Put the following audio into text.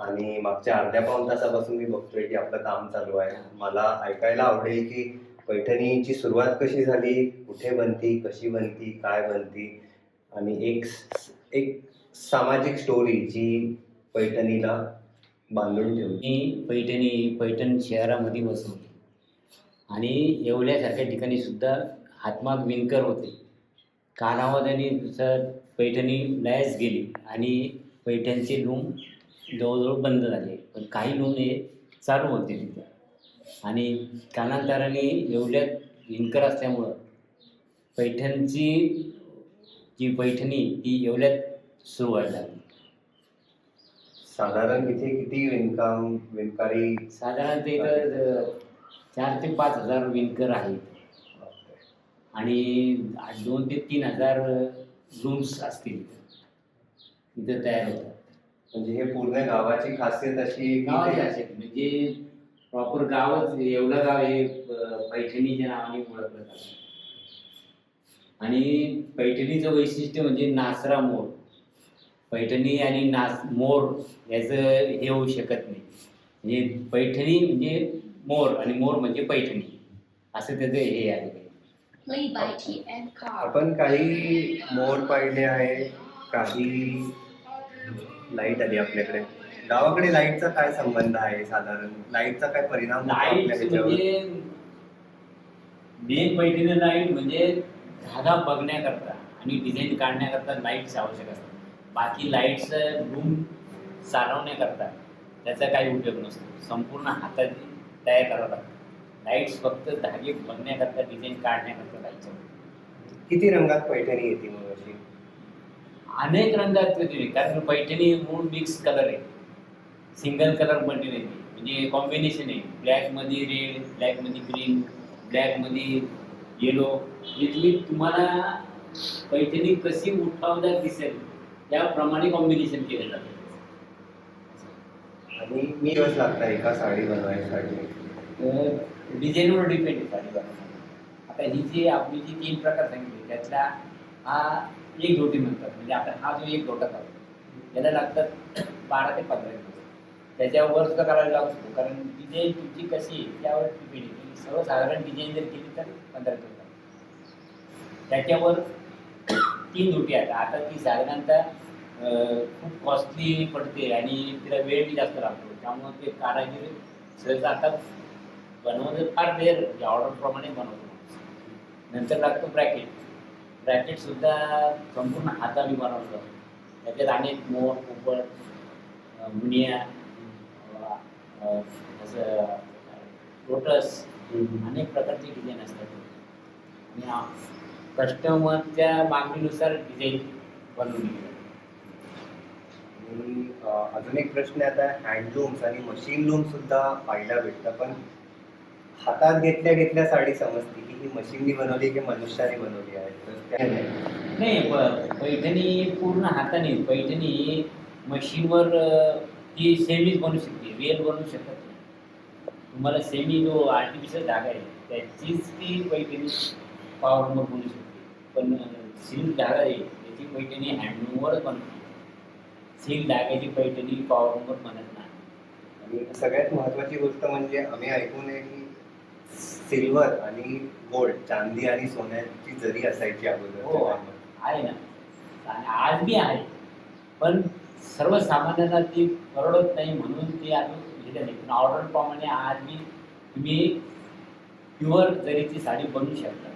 आणि मागच्या अर्ध्या पाऊण तासापासून मी बघतोय की आपलं काम चालू आहे. मला ऐकायला आवडेल की पैठणीची सुरुवात कशी झाली, कुठे बनती, कशी बनती, काय बनती आणि एक सामाजिक स्टोरी जी पैठणीला बांधून ठेवली. मी पैठण शहरामध्ये बसवली आणि येवल्यासारख्या ठिकाणी सुद्धा हातमाग विणकर होते. कालावधीने जसं पैठणी लयास गेली आणि पैठणचे लूम जवळजवळ बंद झाले. पण काही लूम हे चालू होते तिथं आणि कालांतराने येवल्यात विणकर असल्यामुळं पैठणची जी पैठणी ती येवल्यात सुरू व्हायला लागली. साधारण इथे किती विणकारी साधारणतः इथं 4,000 ते 5,000 विणकर आहेत आणि 2,000 ते 3,000 लूम्स असतील इथं तयार होतात. म्हणजे हे पूर्ण गावाची खासियत अशी आहे की गावाचे ते- असेल म्हणजे प्रॉपर गावच एवढं गाव हे पैठणीच्या नावाने ओळखलं जातं. आणि पैठणीचं वैशिष्ट्य म्हणजे नाचरा मोर. पैठणी आणि मोर याचं हे होऊ शकत नाही. म्हणजे पैठणी म्हणजे मोर आणि मोर म्हणजे पैठणी असं त्याचं हे आहे. Lee by TN Car. आपण काही मोर पाहिले आहे, काही लाईट आली आपल्याकडे. गावाकडे लाईटचा काय संबंध आहे? साधारण लाईटचा काय परिणाम होतो आपल्या लाईट ह्याच्यावर? म्हणजे मेन पैठणी लाईट म्हणजे धागा बघण्याकरता आणि डिझाईन काढण्याकरता लाईट्स आवश्यक असतात. बाकी लाईट्स रूम चालवण्याकरता त्याचा काही उपयोग नसतो. संपूर्ण हाताने तयार करावं लागतं. लाईट्स फक्त धागे बघण्याकरता डिझाईन काढण्याकरता लाईट्स किती रंगात पैठणी येते मग अशी? अनेक रंगात येते कारण पैठणी मूळ मिक्स कलर आहे. सिंगल कलर पैठणी येते म्हणजे कॉम्बिनेशन आहे. ब्लॅकमध्ये रेड, ब्लॅकमध्ये ग्रीन, ब्लॅकमध्ये येलो. इथली तुम्हाला पैठणी कशी उठावदार दिसेल त्याप्रमाणे कॉम्बिनेशन केलं जातं. आणि मी दिवस लागतात एका साडी बनवायसाठी? डिझाईनवर डिपेंड आहे साडी बनवण्यावर. आता ही जी आपली जी 3 प्रकार सांगितले त्यातला हा एक गोटी म्हणतात. म्हणजे आता हा जो एक गोटा चालतो याला लागतात 12 ते 15 दिवस. त्याच्यावर सुद्धा करायला लागू शकतो कारण डिझाईन तुमची कशी आहे त्यावर डिपेंड आहे. तुम्ही सर्वसाधारण डिझाईन जर केली तर 15 दिवस लागतात. त्याच्यावर 3 गोटी आहेत. आता ती साधारणतः खूप कॉस्टली पडते आणि तिला वेळही जास्त लागतो. त्यामुळे ते कारागीर सहज आता बनवणं फार रेअर ऑर्डरप्रमाणे बनवतो. नंतर लागतो ब्रॅकेट. ब्रॅकेटसुद्धा संपूर्ण हाताने बनवलं जातं. त्याच्यात अनेक मोर, पोपट, मुनिया, असं लोटस अनेक प्रकारचे डिझाईन असतात आणि कस्टमरच्या मागणीनुसार डिझाईन बनवली जाते. आणि अजून एक प्रश्न आहे, आता हँडलूम्स आणि मशीन लूम सुद्धा पाहायला भेटतं, पण हातात घेतल्या घेतल्या साडी समजते की ही मशीननी बनवली की मनुष्याने बनवली आहे. तर त्या नाही पैठणी पूर्ण हाताने. पैठणी मशीनवर ती सेमीच बनू शकते, रिअल बनवू शकत नाही. तुम्हाला सेमी जो आर्टिफिशियल धागा आहे त्याचीच ती पैठणी पॉवरवर बनवू शकते. पण सिल्क धागा आहे त्याची पैठणी हँडलूमवरच बनते. सिल्क धाग्याची पैठणी पॉवरवर बनत नाही. आणि सगळ्यात महत्त्वाची गोष्ट म्हणजे आम्ही ऐकून आहे की सिल्वर आणि गोल्ड, चांदी आणि सोन्याची जरी असायची हो अगोदर. आहे ना आणि आज बी आहे. पण सर्वसामान्यांना ती परवडत नाही म्हणून ती आम्ही घेतलं नाही. पण ऑर्डरप्रमाणे आज बी तुम्ही प्युअर जरीची साडी बनवू शकता.